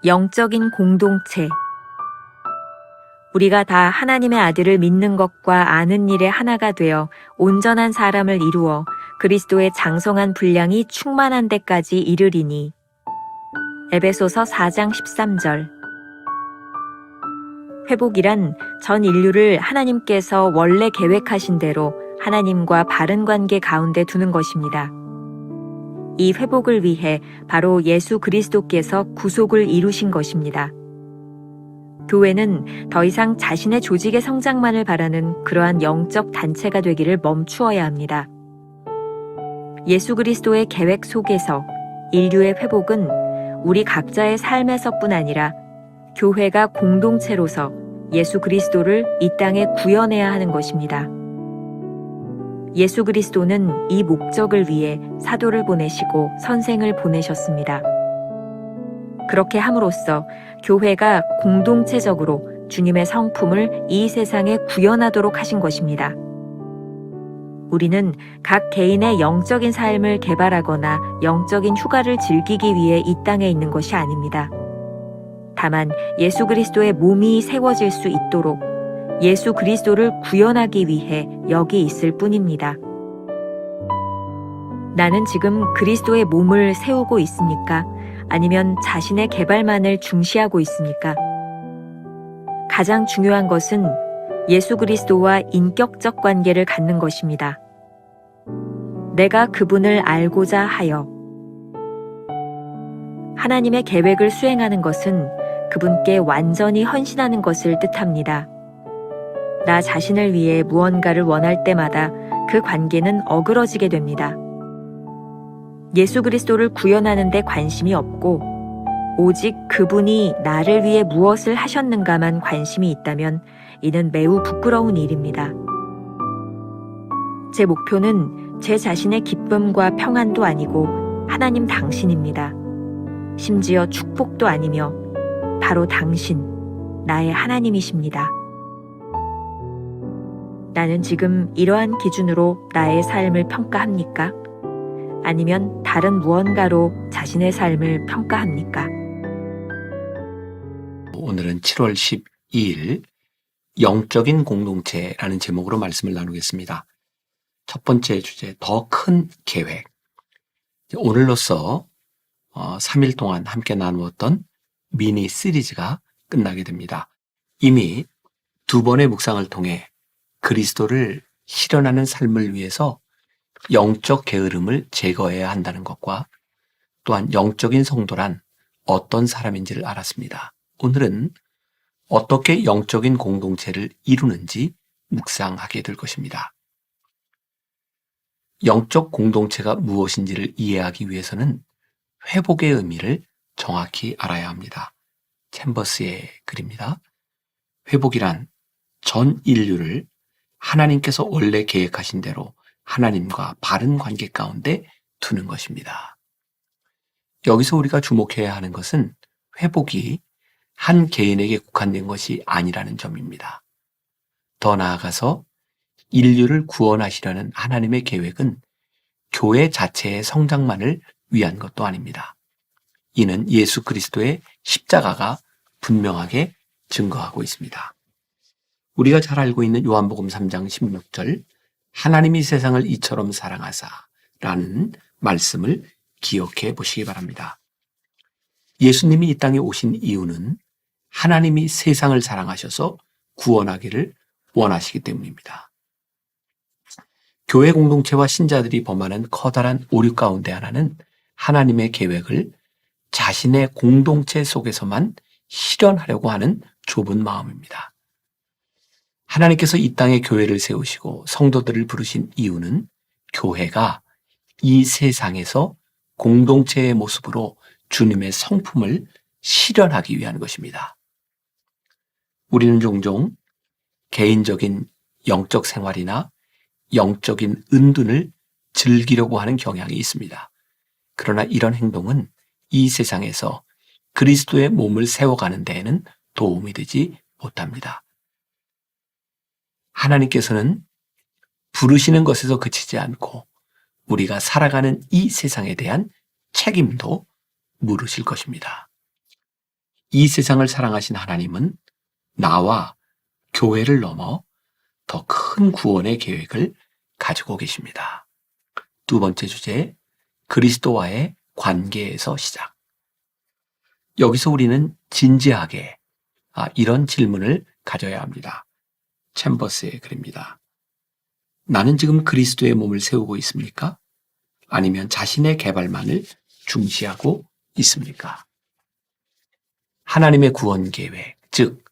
영적인 공동체. 우리가 다 하나님의 아들을 믿는 것과 아는 일에 하나가 되어 온전한 사람을 이루어 그리스도의 장성한 분량이 충만한 데까지 이르리니. 에베소서 4장 13절. 회복이란 전 인류를 하나님께서 원래 계획하신 대로 하나님과 바른 관계 가운데 두는 것입니다. 이 회복을 위해 바로 예수 그리스도께서 구속을 이루신 것입니다. 교회는 더 이상 자신의 조직의 성장만을 바라는 그러한 영적 단체가 되기를 멈추어야 합니다. 예수 그리스도의 계획 속에서 인류의 회복은 우리 각자의 삶에서뿐 아니라 교회가 공동체로서 예수 그리스도를 이 땅에 구현해야 하는 것입니다. 예수 그리스도는 이 목적을 위해 사도를 보내시고 선생을 보내셨습니다. 그렇게 함으로써 교회가 공동체적으로 주님의 성품을 이 세상에 구현하도록 하신 것입니다. 우리는 각 개인의 영적인 삶을 개발하거나 영적인 휴가를 즐기기 위해 이 땅에 있는 것이 아닙니다. 다만 예수 그리스도의 몸이 세워질 수 있도록 예수 그리스도를 구현하기 위해 여기 있을 뿐입니다. 나는 지금 그리스도의 몸을 세우고 있습니까? 아니면 자신의 개발만을 중시하고 있습니까? 가장 중요한 것은 예수 그리스도와 인격적 관계를 갖는 것입니다. 내가 그분을 알고자 하여. 하나님의 계획을 수행하는 것은 그분께 완전히 헌신하는 것을 뜻합니다. 나 자신을 위해 무언가를 원할 때마다 그 관계는 어그러지게 됩니다. 예수 그리스도를 구현하는 데 관심이 없고 오직 그분이 나를 위해 무엇을 하셨는가만 관심이 있다면 이는 매우 부끄러운 일입니다. 제 목표는 제 자신의 기쁨과 평안도 아니고 하나님 당신입니다. 심지어 축복도 아니며 바로 당신, 나의 하나님이십니다. 나는 지금 이러한 기준으로 나의 삶을 평가합니까? 아니면 다른 무언가로 자신의 삶을 평가합니까? 오늘은 7월 12일 영적인 공동체라는 제목으로 말씀을 나누겠습니다. 첫 번째 주제, 더 큰 계획. 오늘로써 3일 동안 함께 나누었던 미니 시리즈가 끝나게 됩니다. 이미 두 번의 묵상을 통해 그리스도를 실현하는 삶을 위해서 영적 게으름을 제거해야 한다는 것과 또한 영적인 성도란 어떤 사람인지를 알았습니다. 오늘은 어떻게 영적인 공동체를 이루는지 묵상하게 될 것입니다. 영적 공동체가 무엇인지를 이해하기 위해서는 회복의 의미를 정확히 알아야 합니다. 챔버스의 글입니다. 회복이란 전 인류를 하나님께서 원래 계획하신 대로 하나님과 바른 관계 가운데 두는 것입니다. 여기서 우리가 주목해야 하는 것은 회복이 한 개인에게 국한된 것이 아니라는 점입니다. 더 나아가서 인류를 구원하시려는 하나님의 계획은 교회 자체의 성장만을 위한 것도 아닙니다. 이는 예수 그리스도의 십자가가 분명하게 증거하고 있습니다. 우리가 잘 알고 있는 요한복음 3장 16절 하나님이 세상을 이처럼 사랑하사 라는 말씀을 기억해 보시기 바랍니다. 예수님이 이 땅에 오신 이유는 하나님이 세상을 사랑하셔서 구원하기를 원하시기 때문입니다. 교회 공동체와 신자들이 범하는 커다란 오류 가운데 하나는 하나님의 계획을 자신의 공동체 속에서만 실현하려고 하는 좁은 마음입니다. 하나님께서 이 땅에 교회를 세우시고 성도들을 부르신 이유는 교회가 이 세상에서 공동체의 모습으로 주님의 성품을 실현하기 위한 것입니다. 우리는 종종 개인적인 영적 생활이나 영적인 은둔을 즐기려고 하는 경향이 있습니다. 그러나 이런 행동은 이 세상에서 그리스도의 몸을 세워가는 데에는 도움이 되지 못합니다. 하나님께서는 부르시는 것에서 그치지 않고 우리가 살아가는 이 세상에 대한 책임도 물으실 것입니다. 이 세상을 사랑하신 하나님은 나와 교회를 넘어 더 큰 구원의 계획을 가지고 계십니다. 두 번째 주제, 그리스도와의 관계에서 시작. 여기서 우리는 진지하게 이런 질문을 가져야 합니다. 챔버스의 글입니다. 나는 지금 그리스도의 몸을 세우고 있습니까? 아니면 자신의 개발만을 중시하고 있습니까? 하나님의 구원 계획, 즉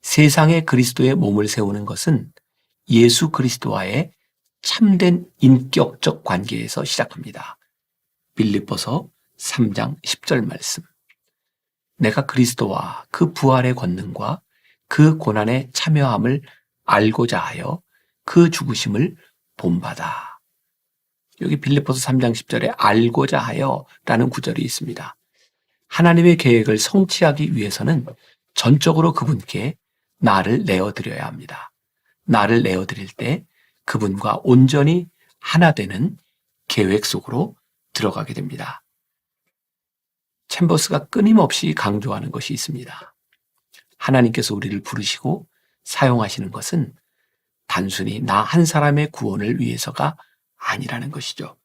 세상에 그리스도의 몸을 세우는 것은 예수 그리스도와의 참된 인격적 관계에서 시작합니다. 빌립보서 3장 10절 말씀. 내가 그리스도와 그 부활의 권능과 그 고난의 참여함을 알고자 하여 그 죽으심을 본받아. 여기 빌립보서 3장 10절에 알고자 하여 라는 구절이 있습니다. 하나님의 계획을 성취하기 위해서는 전적으로 그분께 나를 내어드려야 합니다. 나를 내어드릴 때 그분과 온전히 하나 되는 계획 속으로 들어가게 됩니다. 챔버스가 끊임없이 강조하는 것이 있습니다. 하나님께서 우리를 부르시고 사용하시는 것은 단순히 나 한 사람의 구원을 위해서가 아니라는 것이죠.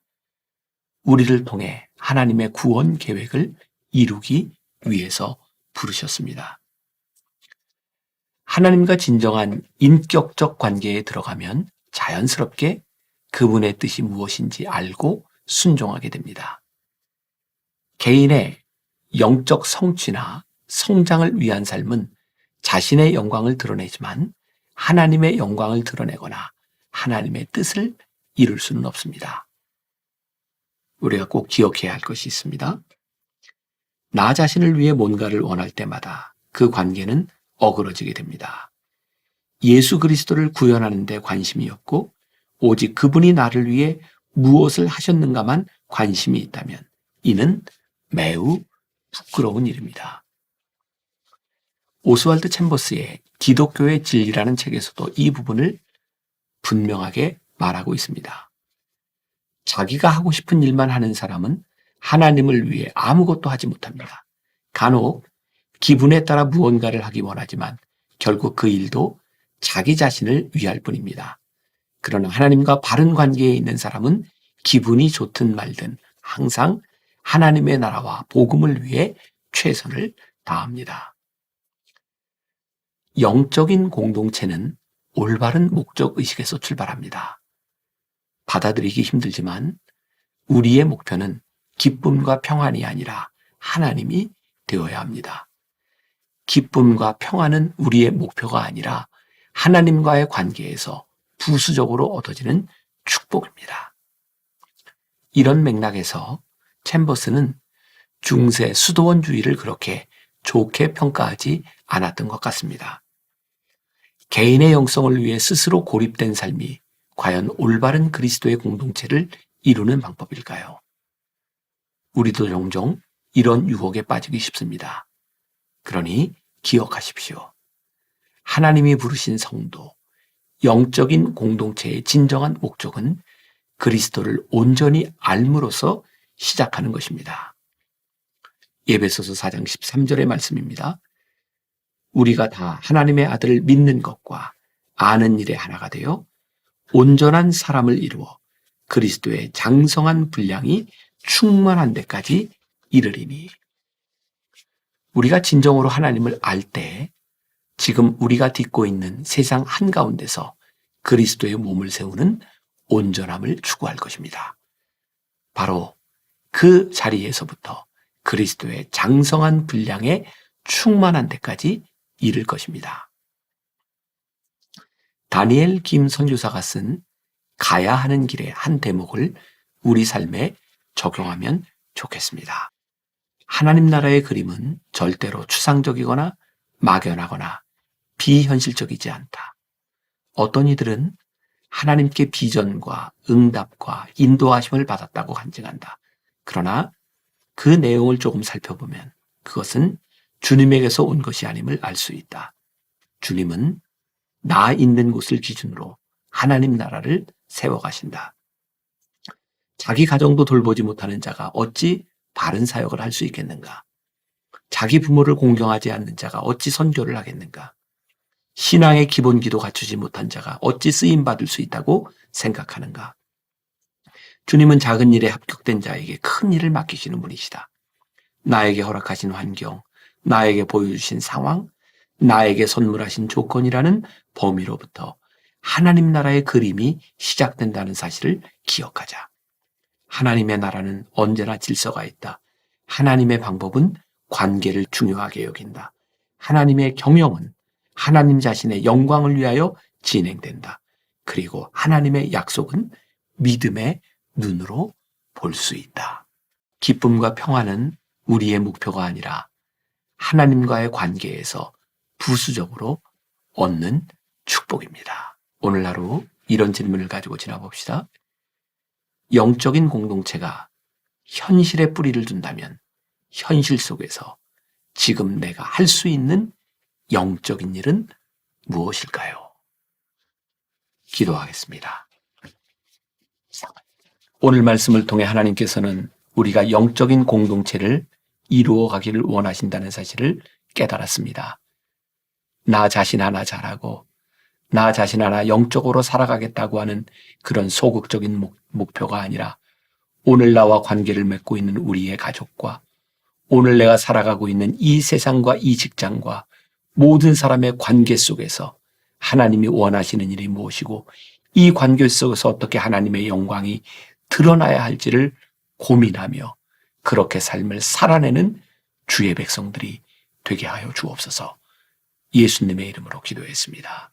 우리를 통해 하나님의 구원 계획을 이루기 위해서 부르셨습니다. 하나님과 진정한 인격적 관계에 들어가면 자연스럽게 그분의 뜻이 무엇인지 알고 순종하게 됩니다. 개인의 영적 성취나 성장을 위한 삶은 자신의 영광을 드러내지만 하나님의 영광을 드러내거나 하나님의 뜻을 이룰 수는 없습니다. 우리가 꼭 기억해야 할 것이 있습니다. 나 자신을 위해 뭔가를 원할 때마다 그 관계는 어그러지게 됩니다. 예수 그리스도를 구현하는 데 관심이 없고 오직 그분이 나를 위해 무엇을 하셨는가만 관심이 있다면 이는 매우 부끄러운 일입니다. 오스왈드 챔버스의 기독교의 진리라는 책에서도 이 부분을 분명하게 말하고 있습니다. 자기가 하고 싶은 일만 하는 사람은 하나님을 위해 아무것도 하지 못합니다. 간혹 기분에 따라 무언가를 하기 원하지만 결국 그 일도 자기 자신을 위할 뿐입니다. 그러나 하나님과 바른 관계에 있는 사람은 기분이 좋든 말든 항상 하나님의 나라와 복음을 위해 최선을 다합니다. 영적인 공동체는 올바른 목적의식에서 출발합니다. 받아들이기 힘들지만 우리의 목표는 기쁨과 평안이 아니라 하나님이 되어야 합니다. 기쁨과 평안은 우리의 목표가 아니라 하나님과의 관계에서 부수적으로 얻어지는 축복입니다. 이런 맥락에서 챔버스는 중세 수도원주의를 그렇게 좋게 평가하지 않았던 것 같습니다. 개인의 영성을 위해 스스로 고립된 삶이 과연 올바른 그리스도의 공동체를 이루는 방법일까요? 우리도 종종 이런 유혹에 빠지기 쉽습니다. 그러니 기억하십시오. 하나님이 부르신 성도, 영적인 공동체의 진정한 목적은 그리스도를 온전히 알므로써 시작하는 것입니다. 에베소서 4장 13절의 말씀입니다. 우리가 다 하나님의 아들을 믿는 것과 아는 일에 하나가 되어 온전한 사람을 이루어 그리스도의 장성한 분량이 충만한 데까지 이르리니. 우리가 진정으로 하나님을 알 때 지금 우리가 딛고 있는 세상 한가운데서 그리스도의 몸을 세우는 온전함을 추구할 것입니다. 바로 그 자리에서부터 그리스도의 장성한 분량에 충만한 데까지 이를 것입니다. 다니엘 김 선교사가 쓴 가야 하는 길의 한 대목을 우리 삶에 적용하면 좋겠습니다. 하나님 나라의 그림은 절대로 추상적이거나 막연하거나 비현실적이지 않다. 어떤 이들은 하나님께 비전과 응답과 인도하심을 받았다고 간증한다. 그러나 그 내용을 조금 살펴보면 그것은 주님에게서 온 것이 아님을 알 수 있다. 주님은 나 있는 곳을 기준으로 하나님 나라를 세워가신다. 자기 가정도 돌보지 못하는 자가 어찌 바른 사역을 할 수 있겠는가? 자기 부모를 공경하지 않는 자가 어찌 선교를 하겠는가? 신앙의 기본 기도 갖추지 못한 자가 어찌 쓰임 받을 수 있다고 생각하는가? 주님은 작은 일에 합격된 자에게 큰 일을 맡기시는 분이시다. 나에게 허락하신 환경, 나에게 보여주신 상황, 나에게 선물하신 조건이라는 범위로부터 하나님 나라의 그림이 시작된다는 사실을 기억하자. 하나님의 나라는 언제나 질서가 있다. 하나님의 방법은 관계를 중요하게 여긴다. 하나님의 경영은 하나님 자신의 영광을 위하여 진행된다. 그리고 하나님의 약속은 믿음의 눈으로 볼 수 있다. 기쁨과 평안은 우리의 목표가 아니라 하나님과의 관계에서 부수적으로 얻는 축복입니다. 오늘 하루 이런 질문을 가지고 지나봅시다. 영적인 공동체가 현실에 뿌리를 둔다면 현실 속에서 지금 내가 할 수 있는 영적인 일은 무엇일까요? 기도하겠습니다. 오늘 말씀을 통해 하나님께서는 우리가 영적인 공동체를 이루어 가기를 원하신다는 사실을 깨달았습니다. 나 자신 하나 잘하고 나 자신 하나 영적으로 살아가겠다고 하는 그런 소극적인 목표가 아니라 오늘 나와 관계를 맺고 있는 우리의 가족과 오늘 내가 살아가고 있는 이 세상과 이 직장과 모든 사람의 관계 속에서 하나님이 원하시는 일이 무엇이고 이 관계 속에서 어떻게 하나님의 영광이 드러나야 할지를 고민하며 그렇게 삶을 살아내는 주의 백성들이 되게 하여 주옵소서. 예수님의 이름으로 기도했습니다.